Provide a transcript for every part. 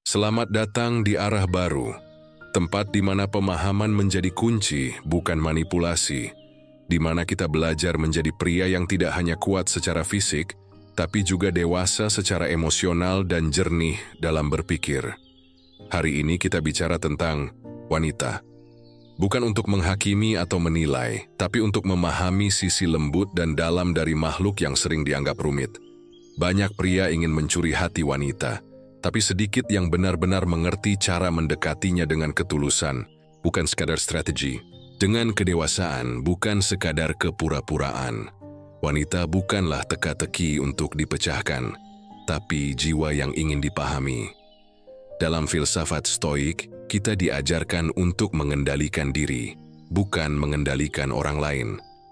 Selamat datang di arah baru, tempat di mana pemahaman menjadi kunci, bukan manipulasi, di mana kita belajar menjadi pria yang tidak hanya kuat secara fisik, tapi juga dewasa secara emosional dan jernih dalam berpikir. Hari ini kita bicara tentang wanita. Bukan untuk menghakimi atau menilai, tapi untuk memahami sisi lembut dan dalam dari makhluk yang sering dianggap rumit. Banyak pria ingin mencuri hati wanita, tapi sedikit yang benar-benar mengerti cara mendekatinya dengan ketulusan, bukan sekadar strategi. Dengan kedewasaan, bukan sekadar kepura-puraan. Wanita bukanlah teka-teki untuk dipecahkan, tapi jiwa yang ingin dipahami. Dalam filsafat Stoik, kita diajarkan untuk mengendalikan diri, bukan mengendalikan orang lain.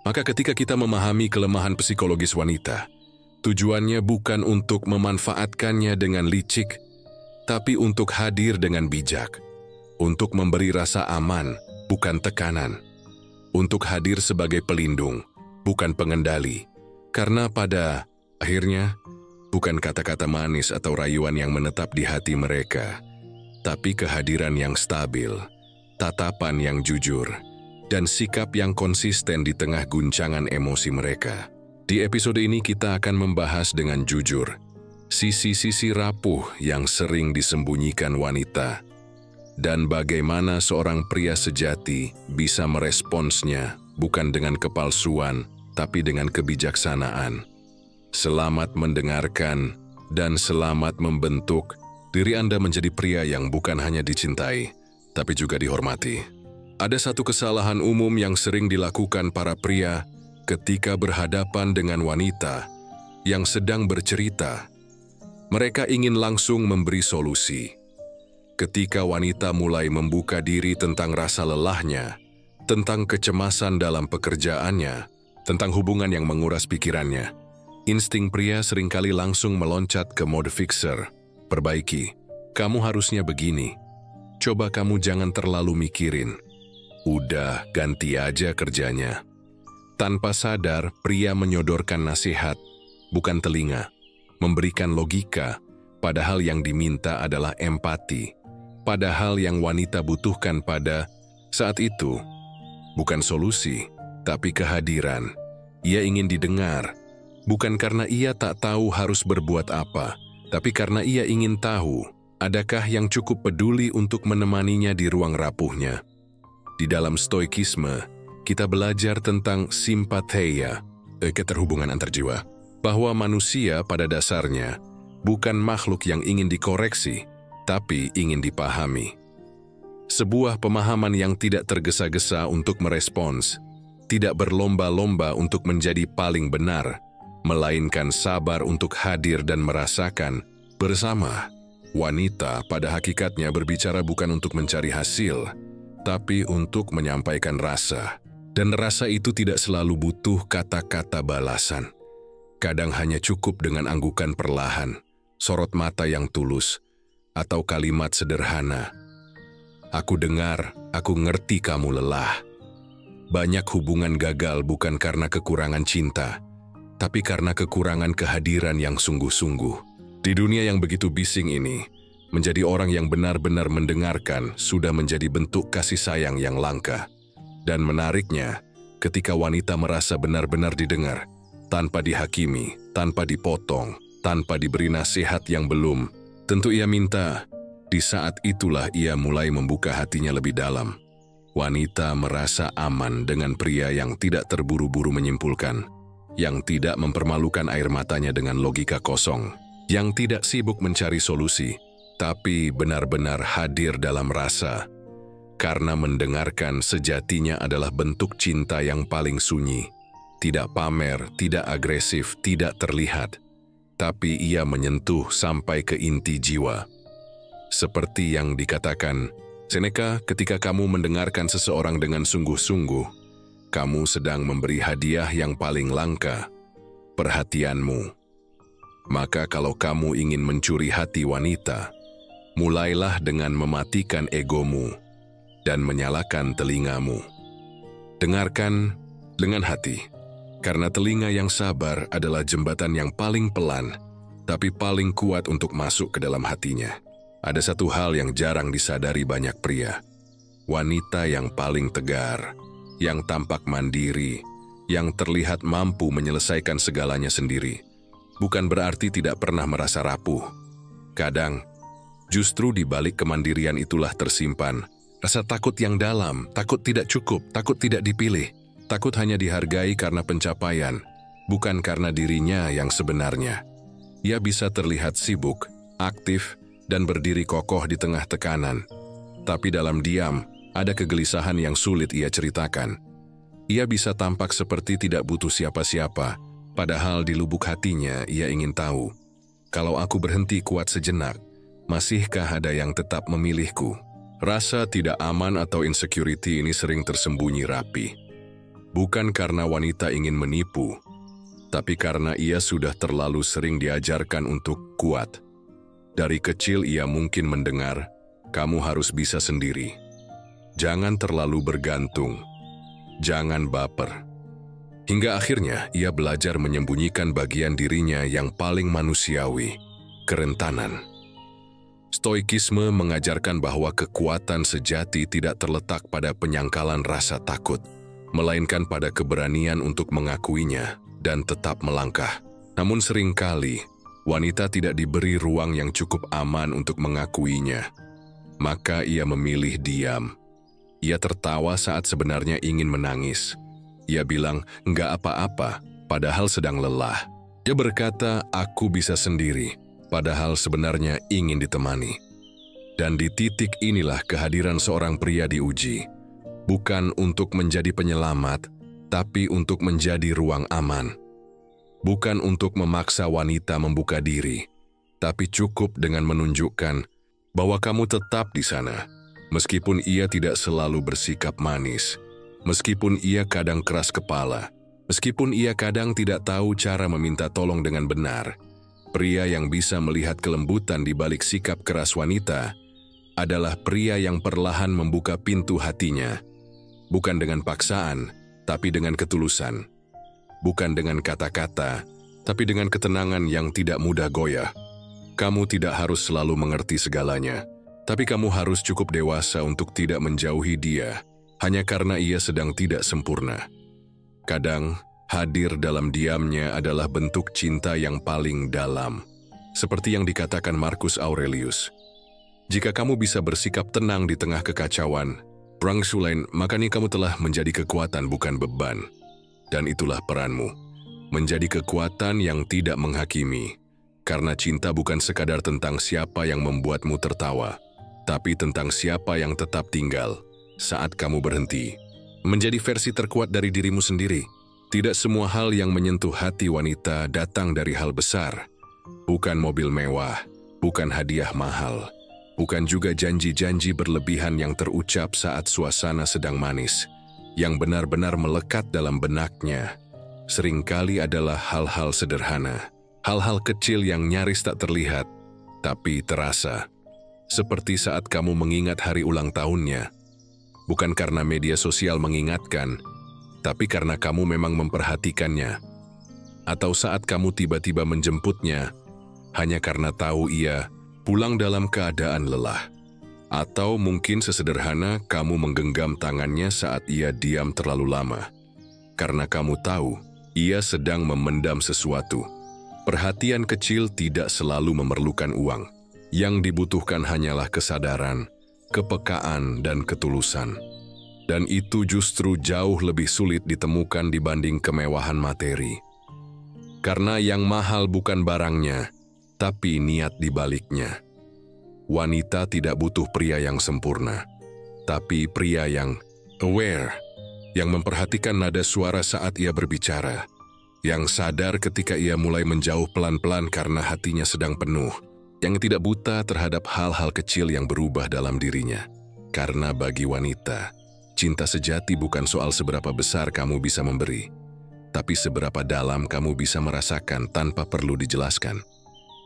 Maka ketika kita memahami kelemahan psikologis wanita, tujuannya bukan untuk memanfaatkannya dengan licik, tapi untuk hadir dengan bijak, untuk memberi rasa aman, bukan tekanan, untuk hadir sebagai pelindung, bukan pengendali, karena pada akhirnya bukan kata-kata manis atau rayuan yang menetap di hati mereka, tapi kehadiran yang stabil, tatapan yang jujur, dan sikap yang konsisten di tengah guncangan emosi mereka. Di episode ini kita akan membahas dengan jujur sisi-sisi rapuh yang sering disembunyikan wanita, dan bagaimana seorang pria sejati bisa meresponsnya bukan dengan kepalsuan, tapi dengan kebijaksanaan. Selamat mendengarkan dan selamat membentuk diri Anda menjadi pria yang bukan hanya dicintai, tapi juga dihormati. Ada satu kesalahan umum yang sering dilakukan para pria ketika berhadapan dengan wanita yang sedang bercerita. Mereka ingin langsung memberi solusi. Ketika wanita mulai membuka diri tentang rasa lelahnya, tentang kecemasan dalam pekerjaannya, tentang hubungan yang menguras pikirannya, insting pria seringkali langsung meloncat ke mode fixer. Perbaiki, kamu harusnya begini. Coba kamu jangan terlalu mikirin. Udah, ganti aja kerjanya. Tanpa sadar, pria menyodorkan nasihat, bukan telinga, memberikan logika, padahal yang diminta adalah empati. Padahal yang wanita butuhkan pada saat itu bukan solusi, tapi kehadiran. Ia ingin didengar, bukan karena ia tak tahu harus berbuat apa, tapi karena ia ingin tahu, adakah yang cukup peduli untuk menemaninya di ruang rapuhnya. Di dalam stoikisme, kita belajar tentang simpatheia, keterhubungan antar jiwa, bahwa manusia pada dasarnya bukan makhluk yang ingin dikoreksi, tapi ingin dipahami. Sebuah pemahaman yang tidak tergesa-gesa untuk merespons, tidak berlomba-lomba untuk menjadi paling benar, melainkan sabar untuk hadir dan merasakan bersama. Wanita pada hakikatnya berbicara bukan untuk mencari hasil, tapi untuk menyampaikan rasa. Dan rasa itu tidak selalu butuh kata-kata balasan. Kadang hanya cukup dengan anggukan perlahan, sorot mata yang tulus, atau kalimat sederhana. Aku dengar, aku ngerti kamu lelah. Banyak hubungan gagal bukan karena kekurangan cinta, tapi karena kekurangan kehadiran yang sungguh-sungguh. Di dunia yang begitu bising ini, menjadi orang yang benar-benar mendengarkan sudah menjadi bentuk kasih sayang yang langka. Dan menariknya, ketika wanita merasa benar-benar didengar, tanpa dihakimi, tanpa dipotong, tanpa diberi nasihat yang belum tentu ia minta, di saat itulah ia mulai membuka hatinya lebih dalam. Wanita merasa aman dengan pria yang tidak terburu-buru menyimpulkan, yang tidak mempermalukan air matanya dengan logika kosong, yang tidak sibuk mencari solusi, tapi benar-benar hadir dalam rasa. Karena mendengarkan sejatinya adalah bentuk cinta yang paling sunyi. Tidak pamer, tidak agresif, tidak terlihat. Tapi ia menyentuh sampai ke inti jiwa. Seperti yang dikatakan Seneca, ketika kamu mendengarkan seseorang dengan sungguh-sungguh, kamu sedang memberi hadiah yang paling langka, perhatianmu. Maka kalau kamu ingin mencuri hati wanita, mulailah dengan mematikan egomu dan menyalakan telingamu. Dengarkan dengan hati, karena telinga yang sabar adalah jembatan yang paling pelan, tapi paling kuat untuk masuk ke dalam hatinya. Ada satu hal yang jarang disadari banyak pria. Wanita yang paling tegar, yang tampak mandiri, yang terlihat mampu menyelesaikan segalanya sendiri, bukan berarti tidak pernah merasa rapuh. Kadang, justru di balik kemandirian itulah tersimpan rasa takut yang dalam, takut tidak cukup, takut tidak dipilih, takut hanya dihargai karena pencapaian, bukan karena dirinya yang sebenarnya. Ia bisa terlihat sibuk, aktif, dan berdiri kokoh di tengah tekanan. Tapi dalam diam, ada kegelisahan yang sulit ia ceritakan. Ia bisa tampak seperti tidak butuh siapa-siapa, padahal di lubuk hatinya ia ingin tahu, kalau aku berhenti kuat sejenak, masihkah ada yang tetap memilihku? Rasa tidak aman atau insecurity ini sering tersembunyi rapi. Bukan karena wanita ingin menipu, tapi karena ia sudah terlalu sering diajarkan untuk kuat. Dari kecil ia mungkin mendengar, kamu harus bisa sendiri. Jangan terlalu bergantung. Jangan baper. Hingga akhirnya ia belajar menyembunyikan bagian dirinya yang paling manusiawi, kerentanan. Stoikisme mengajarkan bahwa kekuatan sejati tidak terletak pada penyangkalan rasa takut, melainkan pada keberanian untuk mengakuinya dan tetap melangkah. Namun seringkali, wanita tidak diberi ruang yang cukup aman untuk mengakuinya. Maka ia memilih diam. Ia tertawa saat sebenarnya ingin menangis. Ia bilang, enggak apa-apa, padahal sedang lelah. Ia berkata, aku bisa sendiri, padahal sebenarnya ingin ditemani. Dan di titik inilah kehadiran seorang pria diuji. Bukan untuk menjadi penyelamat, tapi untuk menjadi ruang aman. Bukan untuk memaksa wanita membuka diri, tapi cukup dengan menunjukkan bahwa kamu tetap di sana. Meskipun ia tidak selalu bersikap manis, meskipun ia kadang keras kepala, meskipun ia kadang tidak tahu cara meminta tolong dengan benar, pria yang bisa melihat kelembutan di balik sikap keras wanita adalah pria yang perlahan membuka pintu hatinya, bukan dengan paksaan, tapi dengan ketulusan, bukan dengan kata-kata, tapi dengan ketenangan yang tidak mudah goyah. Kamu tidak harus selalu mengerti segalanya, tapi kamu harus cukup dewasa untuk tidak menjauhi dia hanya karena ia sedang tidak sempurna. Kadang, hadir dalam diamnya adalah bentuk cinta yang paling dalam. Seperti yang dikatakan Marcus Aurelius, jika kamu bisa bersikap tenang di tengah kekacauan, Brangsulain, makanya kamu telah menjadi kekuatan bukan beban. Dan itulah peranmu, menjadi kekuatan yang tidak menghakimi. Karena cinta bukan sekadar tentang siapa yang membuatmu tertawa, tapi tentang siapa yang tetap tinggal saat kamu berhenti. Menjadi versi terkuat dari dirimu sendiri. Tidak semua hal yang menyentuh hati wanita datang dari hal besar. Bukan mobil mewah, bukan hadiah mahal, bukan juga janji-janji berlebihan yang terucap saat suasana sedang manis. Yang benar-benar melekat dalam benaknya seringkali adalah hal-hal sederhana, hal-hal kecil yang nyaris tak terlihat, tapi terasa. Seperti saat kamu mengingat hari ulang tahunnya, bukan karena media sosial mengingatkan, tapi karena kamu memang memperhatikannya. Atau saat kamu tiba-tiba menjemputnya, hanya karena tahu ia pulang dalam keadaan lelah. Atau mungkin sesederhana kamu menggenggam tangannya saat ia diam terlalu lama, karena kamu tahu ia sedang memendam sesuatu. Perhatian kecil tidak selalu memerlukan uang. Yang dibutuhkan hanyalah kesadaran, kepekaan, dan ketulusan. Dan itu justru jauh lebih sulit ditemukan dibanding kemewahan materi. Karena yang mahal bukan barangnya, tapi niat di baliknya. Wanita tidak butuh pria yang sempurna, tapi pria yang aware, yang memperhatikan nada suara saat ia berbicara, yang sadar ketika ia mulai menjauh pelan-pelan karena hatinya sedang penuh, yang tidak buta terhadap hal-hal kecil yang berubah dalam dirinya. Karena bagi wanita, cinta sejati bukan soal seberapa besar kamu bisa memberi, tapi seberapa dalam kamu bisa merasakan tanpa perlu dijelaskan.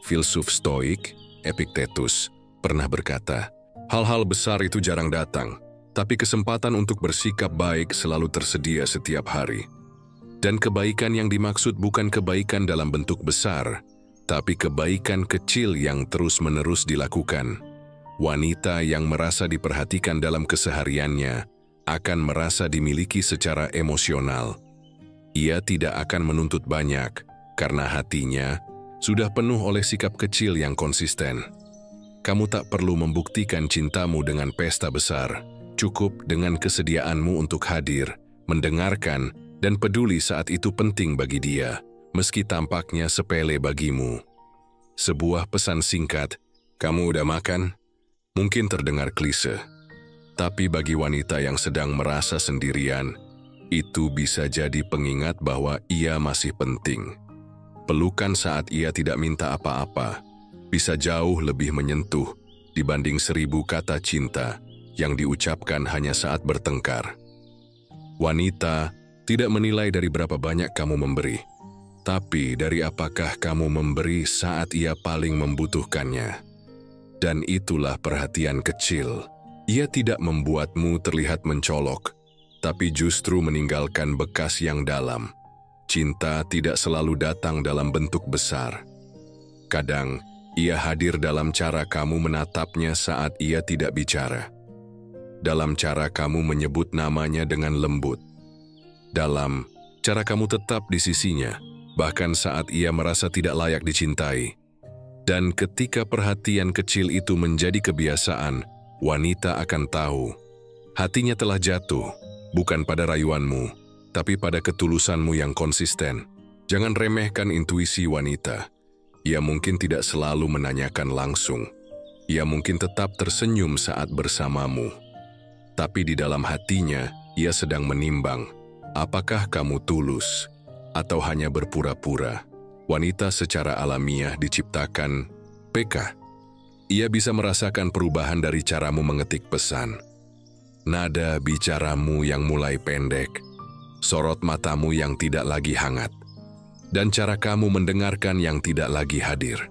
Filsuf Stoik, Epictetus, pernah berkata, hal-hal besar itu jarang datang, tapi kesempatan untuk bersikap baik selalu tersedia setiap hari. Dan kebaikan yang dimaksud bukan kebaikan dalam bentuk besar, tapi kebaikan kecil yang terus-menerus dilakukan, Wanita yang merasa diperhatikan dalam kesehariannya akan merasa dimiliki secara emosional. Ia tidak akan menuntut banyak karena hatinya sudah penuh oleh sikap kecil yang konsisten. Kamu tak perlu membuktikan cintamu dengan pesta besar. Cukup dengan kesediaanmu untuk hadir, mendengarkan, dan peduli saat itu penting bagi dia, meski tampaknya sepele bagimu. Sebuah pesan singkat, "Kamu udah makan?" Mungkin terdengar klise, tapi bagi wanita yang sedang merasa sendirian, itu bisa jadi pengingat bahwa ia masih penting. Pelukan saat ia tidak minta apa-apa bisa jauh lebih menyentuh dibanding 1000 kata cinta yang diucapkan hanya saat bertengkar. Wanita tidak menilai dari berapa banyak kamu memberi, tapi dari apakah kamu memberi saat ia paling membutuhkannya. Dan itulah perhatian kecil. Ia tidak membuatmu terlihat mencolok, tapi justru meninggalkan bekas yang dalam. Cinta tidak selalu datang dalam bentuk besar. Kadang, ia hadir dalam cara kamu menatapnya saat ia tidak bicara. Dalam cara kamu menyebut namanya dengan lembut. Dalam cara kamu tetap di sisinya, bahkan saat ia merasa tidak layak dicintai. Dan ketika perhatian kecil itu menjadi kebiasaan, wanita akan tahu. Hatinya telah jatuh, bukan pada rayuanmu, tapi pada ketulusanmu yang konsisten. Jangan remehkan intuisi wanita. Ia mungkin tidak selalu menanyakan langsung. Ia mungkin tetap tersenyum saat bersamamu. Tapi di dalam hatinya, ia sedang menimbang, apakah kamu tulus atau hanya berpura-pura. Wanita secara alamiah diciptakan peka. Ia bisa merasakan perubahan dari caramu mengetik pesan. Nada bicaramu yang mulai pendek, sorot matamu yang tidak lagi hangat, dan cara kamu mendengarkan yang tidak lagi hadir.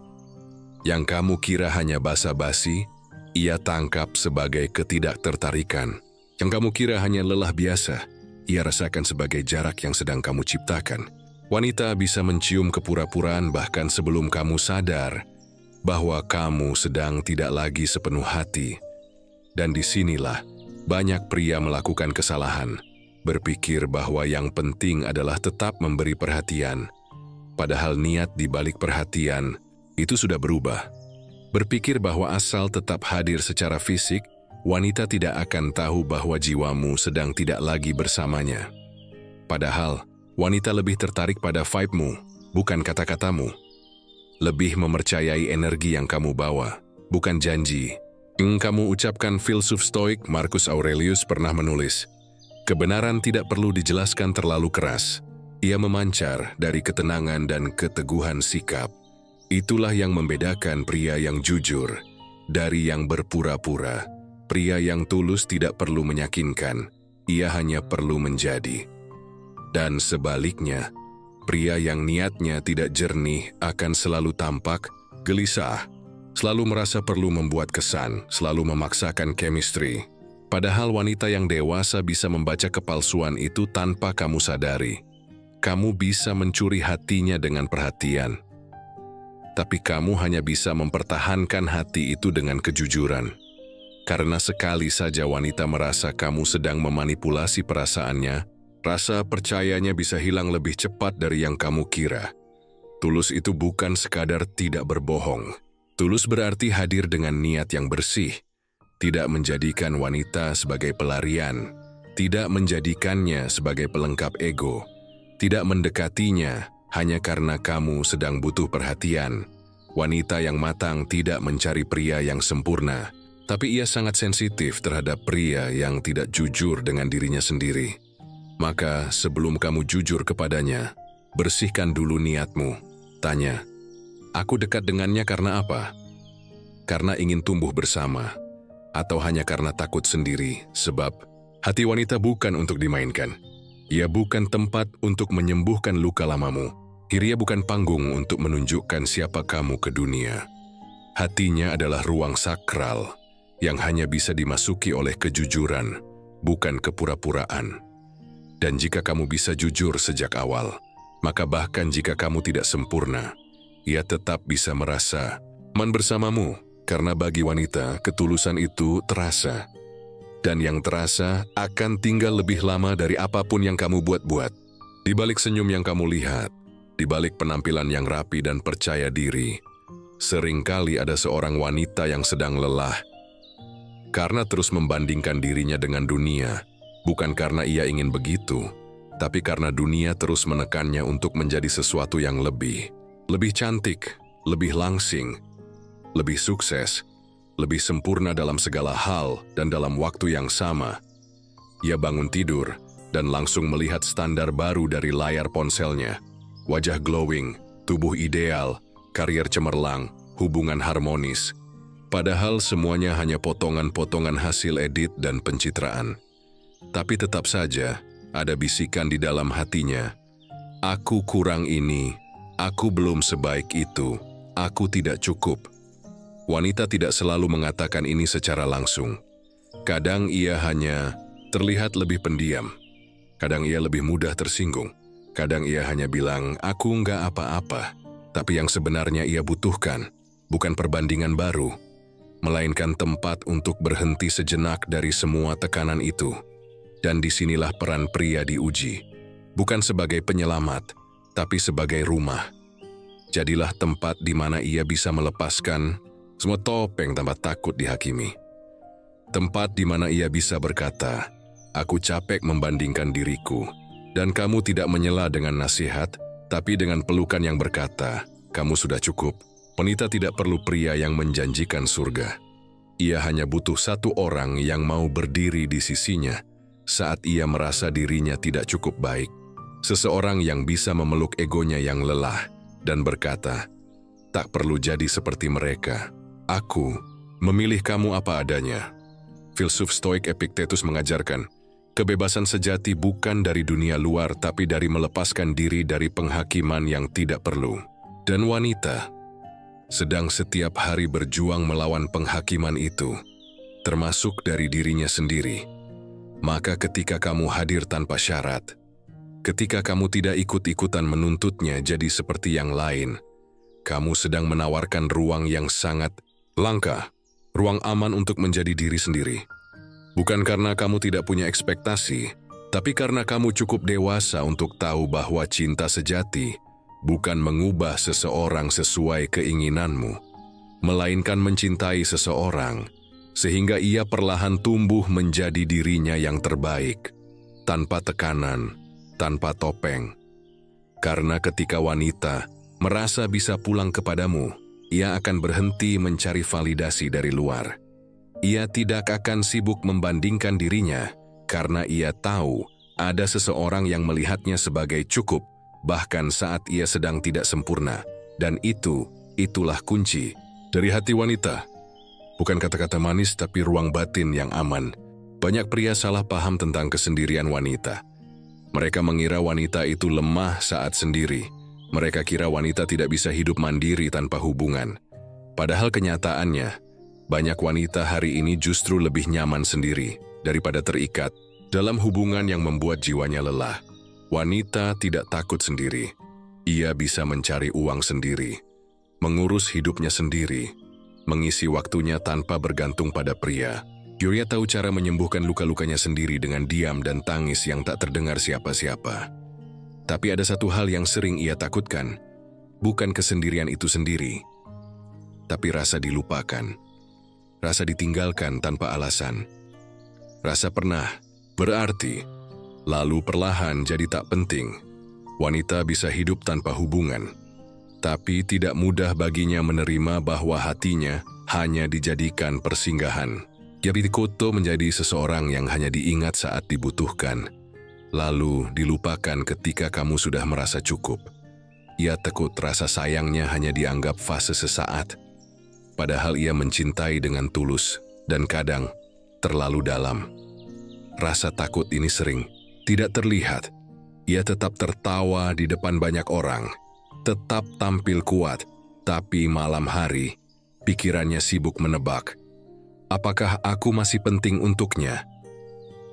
Yang kamu kira hanya basa-basi, ia tangkap sebagai ketidaktertarikan. Yang kamu kira hanya lelah biasa, ia rasakan sebagai jarak yang sedang kamu ciptakan. Wanita bisa mencium kepura-puraan bahkan sebelum kamu sadar bahwa kamu sedang tidak lagi sepenuh hati. Dan disinilah banyak pria melakukan kesalahan, berpikir bahwa yang penting adalah tetap memberi perhatian. Padahal niat di balik perhatian itu sudah berubah. Berpikir bahwa asal tetap hadir secara fisik, wanita tidak akan tahu bahwa jiwamu sedang tidak lagi bersamanya. Padahal, wanita lebih tertarik pada vibe-mu, bukan kata-katamu. Lebih mempercayai energi yang kamu bawa, bukan janji. Yang kamu ucapkan. Filsuf Stoik Marcus Aurelius pernah menulis, "Kebenaran tidak perlu dijelaskan terlalu keras. Ia memancar dari ketenangan dan keteguhan sikap." Itulah yang membedakan pria yang jujur dari yang berpura-pura. Pria yang tulus tidak perlu meyakinkan, ia hanya perlu menjadi. Dan sebaliknya, pria yang niatnya tidak jernih akan selalu tampak gelisah, selalu merasa perlu membuat kesan, selalu memaksakan chemistry. Padahal wanita yang dewasa bisa membaca kepalsuan itu tanpa kamu sadari. Kamu bisa mencuri hatinya dengan perhatian, tapi kamu hanya bisa mempertahankan hati itu dengan kejujuran. Karena sekali saja wanita merasa kamu sedang memanipulasi perasaannya, rasa percayanya bisa hilang lebih cepat dari yang kamu kira. Tulus itu bukan sekadar tidak berbohong. Tulus berarti hadir dengan niat yang bersih, tidak menjadikan wanita sebagai pelarian, tidak menjadikannya sebagai pelengkap ego, tidak mendekatinya hanya karena kamu sedang butuh perhatian. Wanita yang matang tidak mencari pria yang sempurna, tapi ia sangat sensitif terhadap pria yang tidak jujur dengan dirinya sendiri. Maka sebelum kamu jujur kepadanya, bersihkan dulu niatmu. Tanya, aku dekat dengannya karena apa? Karena ingin tumbuh bersama, atau hanya karena takut sendiri? Sebab hati wanita bukan untuk dimainkan. Ia bukan tempat untuk menyembuhkan luka lamamu. Ia bukan panggung untuk menunjukkan siapa kamu ke dunia. Hatinya adalah ruang sakral yang hanya bisa dimasuki oleh kejujuran, bukan kepura-puraan. Dan jika kamu bisa jujur sejak awal, maka bahkan jika kamu tidak sempurna, ia tetap bisa merasa aman bersamamu. Karena bagi wanita, ketulusan itu terasa. Dan yang terasa akan tinggal lebih lama dari apapun yang kamu buat-buat. Di balik senyum yang kamu lihat, di balik penampilan yang rapi dan percaya diri, seringkali ada seorang wanita yang sedang lelah. Karena terus membandingkan dirinya dengan dunia, bukan karena ia ingin begitu, tapi karena dunia terus menekannya untuk menjadi sesuatu yang lebih cantik, lebih langsing, lebih sukses, lebih sempurna dalam segala hal dan dalam waktu yang sama. Ia bangun tidur dan langsung melihat standar baru dari layar ponselnya. Wajah glowing, tubuh ideal, karier cemerlang, hubungan harmonis. Padahal semuanya hanya potongan-potongan hasil edit dan pencitraan. Tapi tetap saja ada bisikan di dalam hatinya. Aku kurang ini, aku belum sebaik itu, aku tidak cukup. Wanita tidak selalu mengatakan ini secara langsung. Kadang ia hanya terlihat lebih pendiam. Kadang ia lebih mudah tersinggung. Kadang ia hanya bilang, aku nggak apa-apa. Tapi yang sebenarnya ia butuhkan, bukan perbandingan baru, melainkan tempat untuk berhenti sejenak dari semua tekanan itu. Dan disinilah peran pria diuji. Bukan sebagai penyelamat, tapi sebagai rumah. Jadilah tempat di mana ia bisa melepaskan semua topeng tanpa takut dihakimi. Tempat di mana ia bisa berkata, aku capek membandingkan diriku, dan kamu tidak menyela dengan nasihat, tapi dengan pelukan yang berkata, kamu sudah cukup. Wanita tidak perlu pria yang menjanjikan surga. Ia hanya butuh satu orang yang mau berdiri di sisinya saat ia merasa dirinya tidak cukup baik. Seseorang yang bisa memeluk egonya yang lelah dan berkata, tak perlu jadi seperti mereka. Aku memilih kamu apa adanya. Filsuf Stoik Epictetus mengajarkan, kebebasan sejati bukan dari dunia luar tapi dari melepaskan diri dari penghakiman yang tidak perlu. Dan wanita sedang setiap hari berjuang melawan penghakiman itu, termasuk dari dirinya sendiri. Maka ketika kamu hadir tanpa syarat, ketika kamu tidak ikut-ikutan menuntutnya jadi seperti yang lain, kamu sedang menawarkan ruang yang sangat langka, ruang aman untuk menjadi diri sendiri. Bukan karena kamu tidak punya ekspektasi, tapi karena kamu cukup dewasa untuk tahu bahwa cinta sejati bukan mengubah seseorang sesuai keinginanmu, melainkan mencintai seseorang sehingga ia perlahan tumbuh menjadi dirinya yang terbaik, tanpa tekanan, tanpa topeng. Karena ketika wanita merasa bisa pulang kepadamu, ia akan berhenti mencari validasi dari luar. Ia tidak akan sibuk membandingkan dirinya karena ia tahu ada seseorang yang melihatnya sebagai cukup bahkan saat ia sedang tidak sempurna. Dan itulah kunci dari hati wanita. Bukan kata-kata manis tapi ruang batin yang aman. Banyak pria salah paham tentang kesendirian wanita. Mereka mengira wanita itu lemah saat sendiri. Mereka kira wanita tidak bisa hidup mandiri tanpa hubungan. Padahal kenyataannya, banyak wanita hari ini justru lebih nyaman sendiri daripada terikat dalam hubungan yang membuat jiwanya lelah. Wanita tidak takut sendiri. Ia bisa mencari uang sendiri, mengurus hidupnya sendiri, mengisi waktunya tanpa bergantung pada pria. Yuria tahu cara menyembuhkan luka-lukanya sendiri dengan diam dan tangis yang tak terdengar siapa-siapa. Tapi ada satu hal yang sering ia takutkan, bukan kesendirian itu sendiri, tapi rasa dilupakan, rasa ditinggalkan tanpa alasan. Rasa pernah berarti, lalu perlahan jadi tak penting. Wanita bisa hidup tanpa hubungan, tapi tidak mudah baginya menerima bahwa hatinya hanya dijadikan persinggahan. Yabikoto menjadi seseorang yang hanya diingat saat dibutuhkan, lalu dilupakan ketika kamu sudah merasa cukup. Ia takut rasa sayangnya hanya dianggap fase sesaat, padahal ia mencintai dengan tulus dan kadang terlalu dalam. Rasa takut ini sering tidak terlihat. Ia tetap tertawa di depan banyak orang, tetap tampil kuat, tapi malam hari pikirannya sibuk menebak. Apakah aku masih penting untuknya?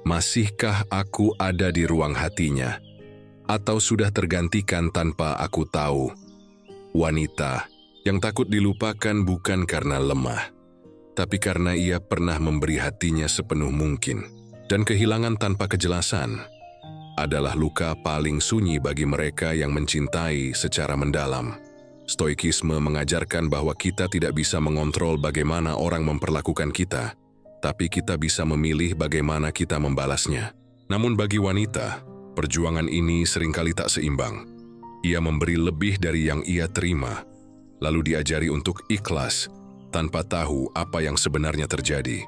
Masihkah aku ada di ruang hatinya? Atau sudah tergantikan tanpa aku tahu? Wanita yang takut dilupakan bukan karena lemah, tapi karena ia pernah memberi hatinya sepenuh mungkin. Dan kehilangan tanpa kejelasan adalah luka paling sunyi bagi mereka yang mencintai secara mendalam. Stoikisme mengajarkan bahwa kita tidak bisa mengontrol bagaimana orang memperlakukan kita, tapi kita bisa memilih bagaimana kita membalasnya. Namun bagi wanita, perjuangan ini seringkali tak seimbang. Ia memberi lebih dari yang ia terima, lalu diajari untuk ikhlas tanpa tahu apa yang sebenarnya terjadi.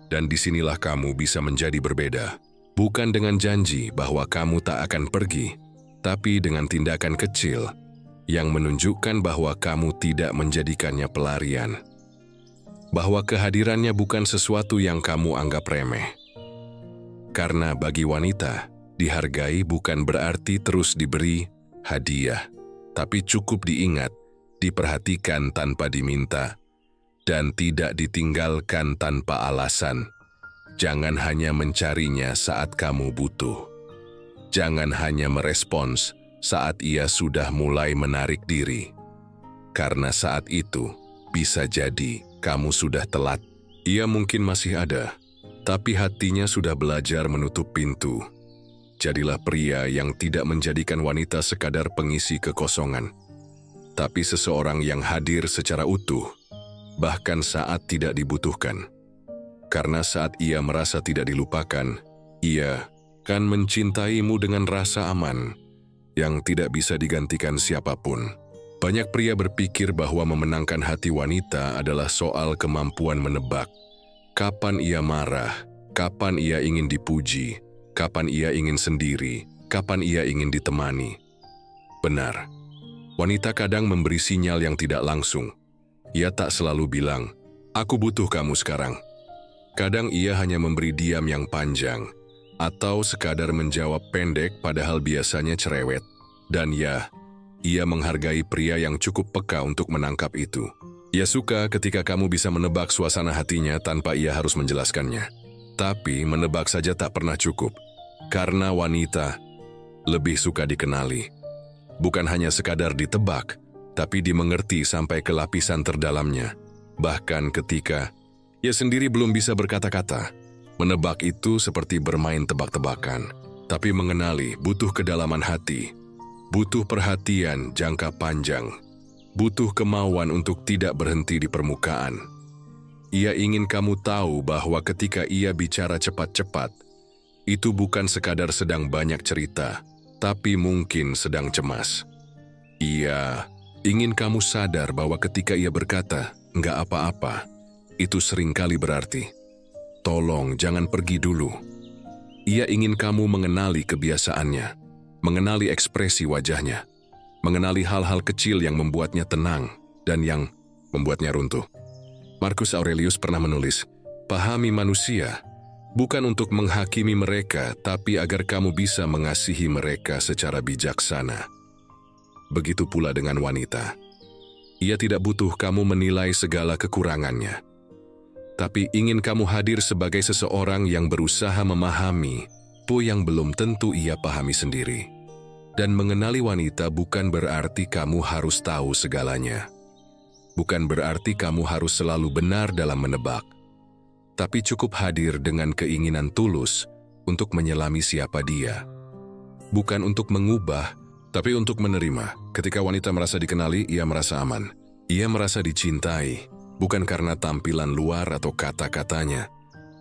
Dan disinilah kamu bisa menjadi berbeda. Bukan dengan janji bahwa kamu tak akan pergi, tapi dengan tindakan kecil yang menunjukkan bahwa kamu tidak menjadikannya pelarian. Bahwa kehadirannya bukan sesuatu yang kamu anggap remeh. Karena bagi wanita, dihargai bukan berarti terus diberi hadiah, tapi cukup diingat, diperhatikan tanpa diminta, dan tidak ditinggalkan tanpa alasan. Jangan hanya mencarinya saat kamu butuh. Jangan hanya merespons saat ia sudah mulai menarik diri. Karena saat itu, bisa jadi kamu sudah telat. Ia mungkin masih ada, tapi hatinya sudah belajar menutup pintu. Jadilah pria yang tidak menjadikan wanita sekadar pengisi kekosongan, tapi seseorang yang hadir secara utuh, bahkan saat tidak dibutuhkan. Karena saat ia merasa tidak dilupakan, ia akan mencintaimu dengan rasa aman yang tidak bisa digantikan siapapun. Banyak pria berpikir bahwa memenangkan hati wanita adalah soal kemampuan menebak. Kapan ia marah, kapan ia ingin dipuji, kapan ia ingin sendiri, kapan ia ingin ditemani. Benar, wanita kadang memberi sinyal yang tidak langsung. Ia tak selalu bilang, "Aku butuh kamu sekarang." Kadang ia hanya memberi diam yang panjang, atau sekadar menjawab pendek padahal biasanya cerewet. Dan ya, ia menghargai pria yang cukup peka untuk menangkap itu. Ia suka ketika kamu bisa menebak suasana hatinya tanpa ia harus menjelaskannya. Tapi menebak saja tak pernah cukup, karena wanita lebih suka dikenali. Bukan hanya sekadar ditebak, tapi dimengerti sampai ke lapisan terdalamnya. Bahkan ketika ia sendiri belum bisa berkata-kata. Menebak itu seperti bermain tebak-tebakan, tapi mengenali butuh kedalaman hati, butuh perhatian jangka panjang, butuh kemauan untuk tidak berhenti di permukaan. Ia ingin kamu tahu bahwa ketika ia bicara cepat-cepat, itu bukan sekadar sedang banyak cerita, tapi mungkin sedang cemas. Ia ingin kamu sadar bahwa ketika ia berkata, "Nggak apa-apa," itu seringkali berarti, "Tolong jangan pergi dulu." Ia ingin kamu mengenali kebiasaannya, mengenali ekspresi wajahnya, mengenali hal-hal kecil yang membuatnya tenang dan yang membuatnya runtuh. Marcus Aurelius pernah menulis, "Pahami manusia, bukan untuk menghakimi mereka, tapi agar kamu bisa mengasihi mereka secara bijaksana." Begitu pula dengan wanita. Ia tidak butuh kamu menilai segala kekurangannya, tapi ingin kamu hadir sebagai seseorang yang berusaha memahami apa yang belum tentu ia pahami sendiri. Dan mengenali wanita bukan berarti kamu harus tahu segalanya. Bukan berarti kamu harus selalu benar dalam menebak. Tapi cukup hadir dengan keinginan tulus untuk menyelami siapa dia. Bukan untuk mengubah, tapi untuk menerima. Ketika wanita merasa dikenali, ia merasa aman. Ia merasa dicintai. Bukan karena tampilan luar atau kata-katanya,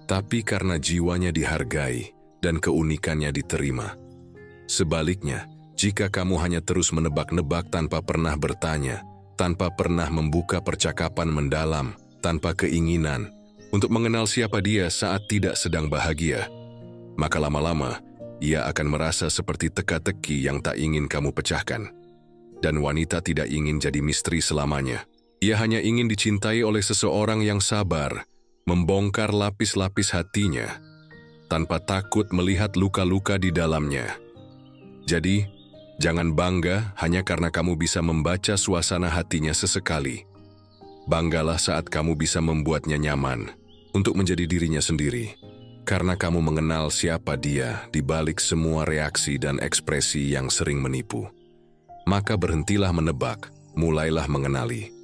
tapi karena jiwanya dihargai dan keunikannya diterima. Sebaliknya, jika kamu hanya terus menebak-nebak tanpa pernah bertanya, tanpa pernah membuka percakapan mendalam, tanpa keinginan untuk mengenal siapa dia saat tidak sedang bahagia, maka lama-lama ia akan merasa seperti teka-teki yang tak ingin kamu pecahkan. Dan wanita tidak ingin jadi misteri selamanya. Ia hanya ingin dicintai oleh seseorang yang sabar, membongkar lapis-lapis hatinya, tanpa takut melihat luka-luka di dalamnya. Jadi, jangan bangga hanya karena kamu bisa membaca suasana hatinya sesekali. Banggalah saat kamu bisa membuatnya nyaman untuk menjadi dirinya sendiri, karena kamu mengenal siapa dia di balik semua reaksi dan ekspresi yang sering menipu. Maka berhentilah menebak, mulailah mengenali.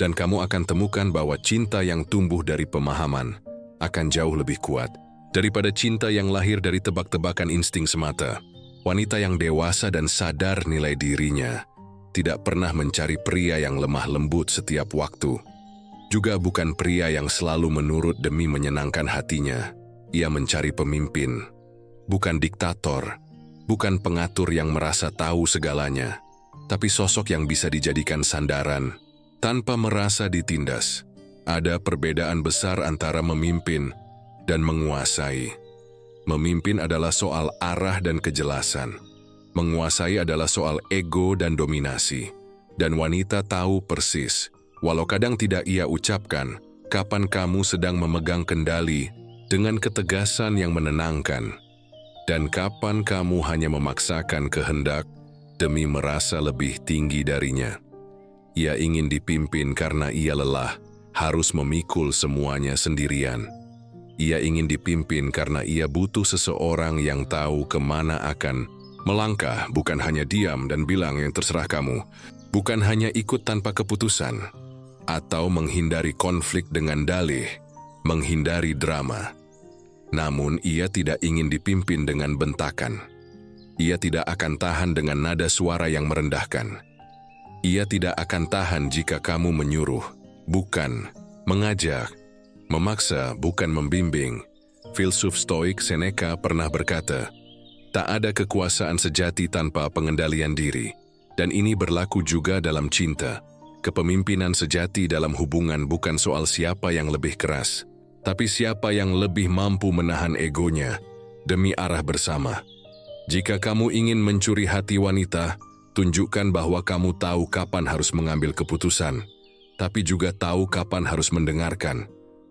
Dan kamu akan temukan bahwa cinta yang tumbuh dari pemahaman akan jauh lebih kuat daripada cinta yang lahir dari tebak-tebakan insting semata. Wanita yang dewasa dan sadar nilai dirinya tidak pernah mencari pria yang lemah lembut setiap waktu. Juga bukan pria yang selalu menurut demi menyenangkan hatinya. Ia mencari pemimpin, bukan diktator, bukan pengatur yang merasa tahu segalanya, tapi sosok yang bisa dijadikan sandaran tanpa merasa ditindas. Ada perbedaan besar antara memimpin dan menguasai. Memimpin adalah soal arah dan kejelasan. Menguasai adalah soal ego dan dominasi. Dan wanita tahu persis, walau kadang tidak ia ucapkan, kapan kamu sedang memegang kendali dengan ketegasan yang menenangkan, dan kapan kamu hanya memaksakan kehendak demi merasa lebih tinggi darinya. Ia ingin dipimpin karena ia lelah, harus memikul semuanya sendirian. Ia ingin dipimpin karena ia butuh seseorang yang tahu kemana akan melangkah, bukan hanya diam dan bilang yang terserah kamu, bukan hanya ikut tanpa keputusan, atau menghindari konflik dengan dalih, menghindari drama. Namun ia tidak ingin dipimpin dengan bentakan. Ia tidak akan tahan dengan nada suara yang merendahkan. Ia tidak akan tahan jika kamu menyuruh, bukan mengajak, memaksa, bukan membimbing. Filsuf Stoik Seneca pernah berkata, tak ada kekuasaan sejati tanpa pengendalian diri. Dan ini berlaku juga dalam cinta. Kepemimpinan sejati dalam hubungan bukan soal siapa yang lebih keras, tapi siapa yang lebih mampu menahan egonya demi arah bersama. Jika kamu ingin mencuri hati wanita, tunjukkan bahwa kamu tahu kapan harus mengambil keputusan, tapi juga tahu kapan harus mendengarkan.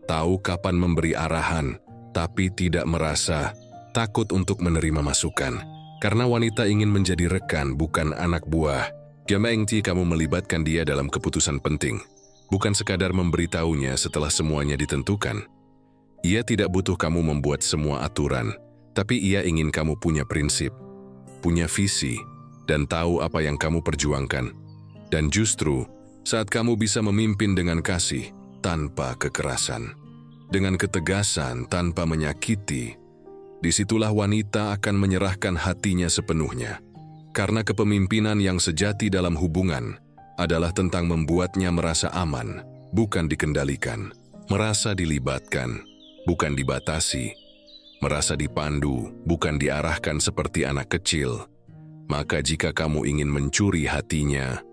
Tahu kapan memberi arahan, tapi tidak merasa takut untuk menerima masukan. Karena wanita ingin menjadi rekan, bukan anak buah. Gamengti kamu melibatkan dia dalam keputusan penting, bukan sekadar memberitahunya setelah semuanya ditentukan. Ia tidak butuh kamu membuat semua aturan, tapi ia ingin kamu punya prinsip, punya visi, dan tahu apa yang kamu perjuangkan. Dan justru, saat kamu bisa memimpin dengan kasih, tanpa kekerasan, dengan ketegasan tanpa menyakiti, disitulah wanita akan menyerahkan hatinya sepenuhnya. Karena kepemimpinan yang sejati dalam hubungan adalah tentang membuatnya merasa aman, bukan dikendalikan, merasa dilibatkan, bukan dibatasi, merasa dipandu, bukan diarahkan seperti anak kecil. Maka jika kamu ingin mencuri hatinya,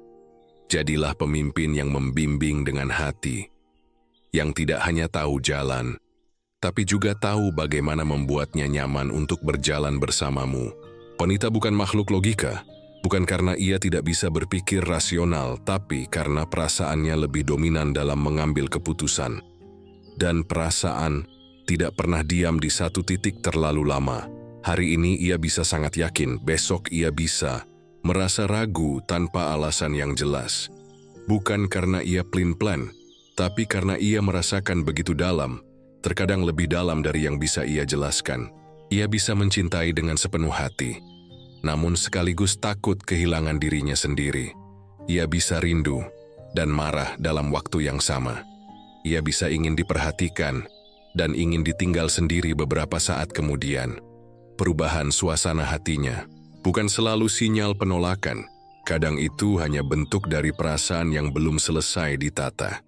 jadilah pemimpin yang membimbing dengan hati, yang tidak hanya tahu jalan, tapi juga tahu bagaimana membuatnya nyaman untuk berjalan bersamamu. Wanita bukan makhluk logika, bukan karena ia tidak bisa berpikir rasional, tapi karena perasaannya lebih dominan dalam mengambil keputusan. Dan perasaan tidak pernah diam di satu titik terlalu lama. Hari ini ia bisa sangat yakin, besok ia bisa merasa ragu tanpa alasan yang jelas. Bukan karena ia pelin-pelan, tapi karena ia merasakan begitu dalam, terkadang lebih dalam dari yang bisa ia jelaskan. Ia bisa mencintai dengan sepenuh hati, namun sekaligus takut kehilangan dirinya sendiri. Ia bisa rindu dan marah dalam waktu yang sama. Ia bisa ingin diperhatikan dan ingin ditinggal sendiri beberapa saat kemudian. Perubahan suasana hatinya bukan selalu sinyal penolakan. Kadang itu hanya bentuk dari perasaan yang belum selesai ditata.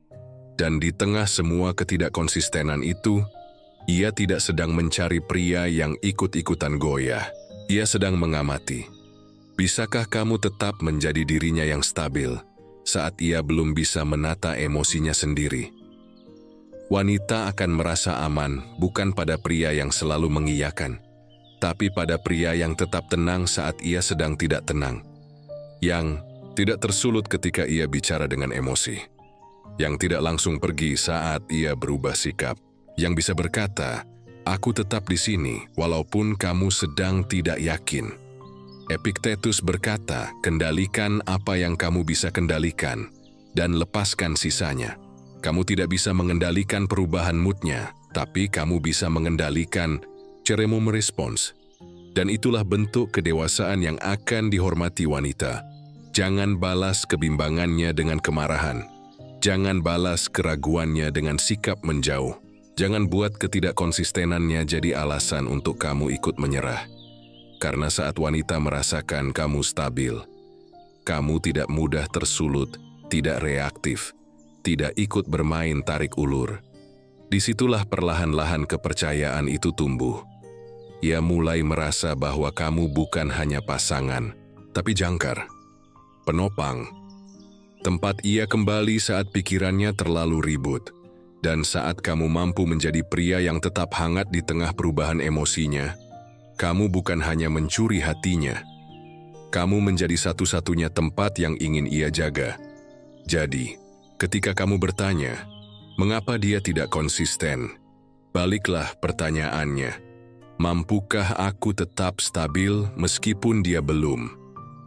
Dan di tengah semua ketidakkonsistenan itu, ia tidak sedang mencari pria yang ikut-ikutan goyah. Ia sedang mengamati. Bisakah kamu tetap menjadi dirinya yang stabil saat ia belum bisa menata emosinya sendiri? Wanita akan merasa aman bukan pada pria yang selalu mengiyakan, tapi pada pria yang tetap tenang saat ia sedang tidak tenang, yang tidak tersulut ketika ia bicara dengan emosi, yang tidak langsung pergi saat ia berubah sikap, yang bisa berkata, "Aku tetap di sini walaupun kamu sedang tidak yakin." Epictetus berkata, "Kendalikan apa yang kamu bisa kendalikan dan lepaskan sisanya." Kamu tidak bisa mengendalikan perubahan moodnya, tapi kamu bisa mengendalikan cara merespons. Dan itulah bentuk kedewasaan yang akan dihormati wanita. Jangan balas kebimbangannya dengan kemarahan. Jangan balas keraguannya dengan sikap menjauh. Jangan buat ketidakkonsistenannya jadi alasan untuk kamu ikut menyerah. Karena saat wanita merasakan kamu stabil, kamu tidak mudah tersulut, tidak reaktif, tidak ikut bermain tarik ulur. Disitulah perlahan-lahan kepercayaan itu tumbuh. Ia mulai merasa bahwa kamu bukan hanya pasangan, tapi jangkar, penopang. Tempat ia kembali saat pikirannya terlalu ribut, dan saat kamu mampu menjadi pria yang tetap hangat di tengah perubahan emosinya. Kamu bukan hanya mencuri hatinya, kamu menjadi satu-satunya tempat yang ingin ia jaga. Jadi, ketika kamu bertanya, mengapa dia tidak konsisten? Baliklah pertanyaannya, mampukah aku tetap stabil meskipun dia belum?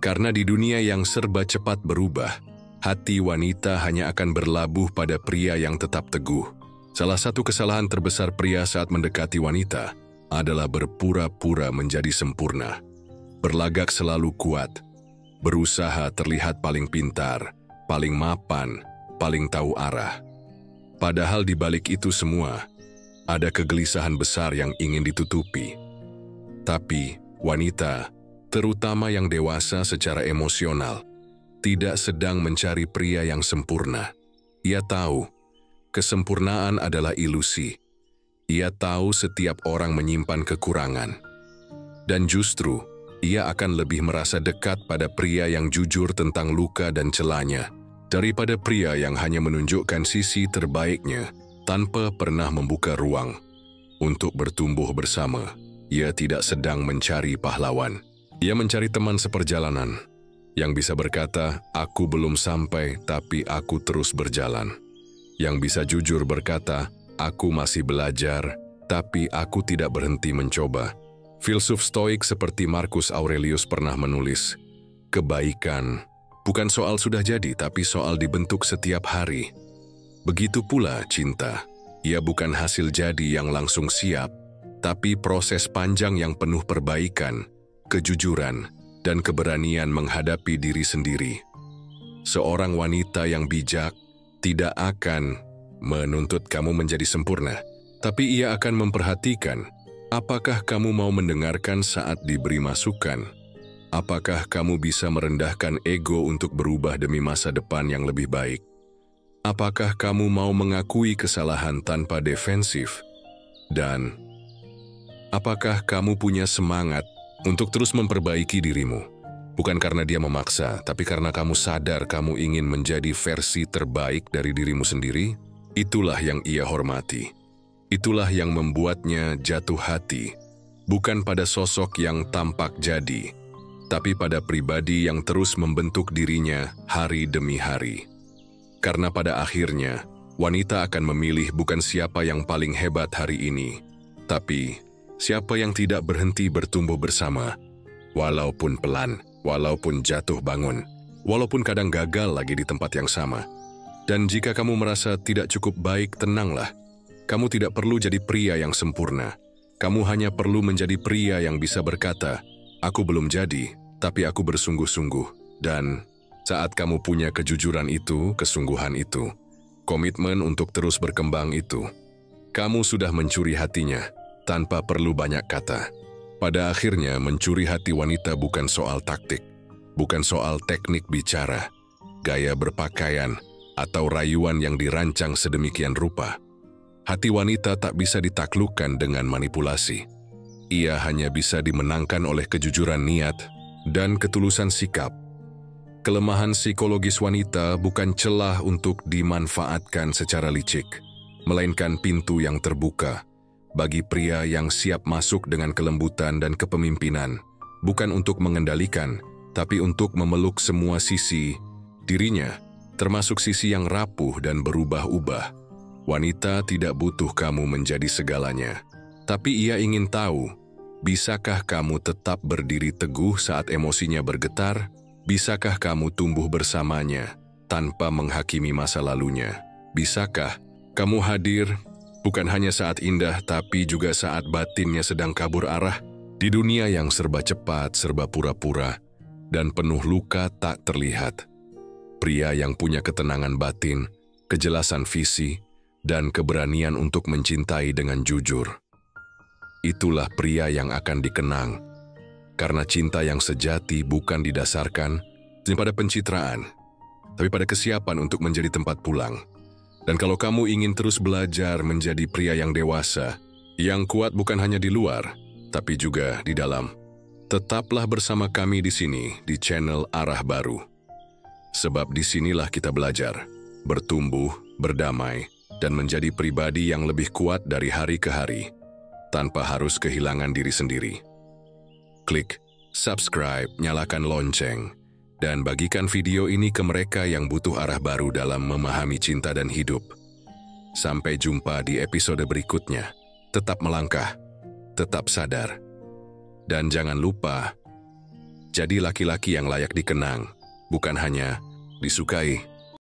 Karena di dunia yang serba cepat berubah, hati wanita hanya akan berlabuh pada pria yang tetap teguh. Salah satu kesalahan terbesar pria saat mendekati wanita adalah berpura-pura menjadi sempurna. Berlagak selalu kuat, berusaha terlihat paling pintar, paling mapan, paling tahu arah. Padahal di balik itu semua, ada kegelisahan besar yang ingin ditutupi. Tapi wanita, terutama yang dewasa secara emosional, tidak sedang mencari pria yang sempurna. Ia tahu, kesempurnaan adalah ilusi. Ia tahu setiap orang menyimpan kekurangan. Dan justru, ia akan lebih merasa dekat pada pria yang jujur tentang luka dan celahnya, daripada pria yang hanya menunjukkan sisi terbaiknya tanpa pernah membuka ruang untuk bertumbuh bersama. Ia tidak sedang mencari pahlawan. Ia mencari teman seperjalanan yang bisa berkata, aku belum sampai tapi aku terus berjalan. Yang bisa jujur berkata, aku masih belajar tapi aku tidak berhenti mencoba. Filsuf Stoik seperti Marcus Aurelius pernah menulis, kebaikan bukan soal sudah jadi tapi soal dibentuk setiap hari. Begitu pula cinta. Ia bukan hasil jadi yang langsung siap, tapi proses panjang yang penuh perbaikan, kejujuran, dan keberanian menghadapi diri sendiri. Seorang wanita yang bijak tidak akan menuntut kamu menjadi sempurna, tapi ia akan memperhatikan apakah kamu mau mendengarkan saat diberi masukan. Apakah kamu bisa merendahkan ego untuk berubah demi masa depan yang lebih baik? Apakah kamu mau mengakui kesalahan tanpa defensif? Dan apakah kamu punya semangat untuk terus memperbaiki dirimu, bukan karena dia memaksa, tapi karena kamu sadar kamu ingin menjadi versi terbaik dari dirimu sendiri? Itulah yang ia hormati. Itulah yang membuatnya jatuh hati, bukan pada sosok yang tampak jadi, tapi pada pribadi yang terus membentuk dirinya hari demi hari. Karena pada akhirnya, wanita akan memilih bukan siapa yang paling hebat hari ini, tapi siapa yang tidak berhenti bertumbuh bersama, walaupun pelan, walaupun jatuh bangun, walaupun kadang gagal lagi di tempat yang sama. Dan jika kamu merasa tidak cukup baik, tenanglah. Kamu tidak perlu jadi pria yang sempurna. Kamu hanya perlu menjadi pria yang bisa berkata, aku belum jadi, tapi aku bersungguh-sungguh. Dan saat kamu punya kejujuran itu, kesungguhan itu, komitmen untuk terus berkembang itu, kamu sudah mencuri hatinya tanpa perlu banyak kata. Pada akhirnya, mencuri hati wanita bukan soal taktik, bukan soal teknik bicara, gaya berpakaian, atau rayuan yang dirancang sedemikian rupa. Hati wanita tak bisa ditaklukkan dengan manipulasi. Ia hanya bisa dimenangkan oleh kejujuran niat dan ketulusan sikap. Kelemahan psikologis wanita bukan celah untuk dimanfaatkan secara licik, melainkan pintu yang terbuka bagi pria yang siap masuk dengan kelembutan dan kepemimpinan, bukan untuk mengendalikan, tapi untuk memeluk semua sisi dirinya, termasuk sisi yang rapuh dan berubah-ubah. Wanita tidak butuh kamu menjadi segalanya, tapi ia ingin tahu, bisakah kamu tetap berdiri teguh saat emosinya bergetar? Bisakah kamu tumbuh bersamanya tanpa menghakimi masa lalunya? Bisakah kamu hadir bukan hanya saat indah, tapi juga saat batinnya sedang kabur arah? Di dunia yang serba cepat, serba pura-pura, dan penuh luka tak terlihat, pria yang punya ketenangan batin kejelasan visi, dan keberanian untuk mencintai dengan jujur. Itulah pria yang akan dikenang, karena cinta yang sejati bukan didasarkan pada pencitraan, tapi pada kesiapan untuk menjadi tempat pulang. Dan kalau kamu ingin terus belajar menjadi pria yang dewasa, yang kuat bukan hanya di luar, tapi juga di dalam, tetaplah bersama kami di sini di channel Arah Baru. Sebab disinilah kita belajar, bertumbuh, berdamai, dan menjadi pribadi yang lebih kuat dari hari ke hari, tanpa harus kehilangan diri sendiri. Klik subscribe, nyalakan lonceng, dan bagikan video ini ke mereka yang butuh arah baru dalam memahami cinta dan hidup. Sampai jumpa di episode berikutnya. Tetap melangkah, tetap sadar. Dan jangan lupa, jadi laki-laki yang layak dikenang, bukan hanya disukai.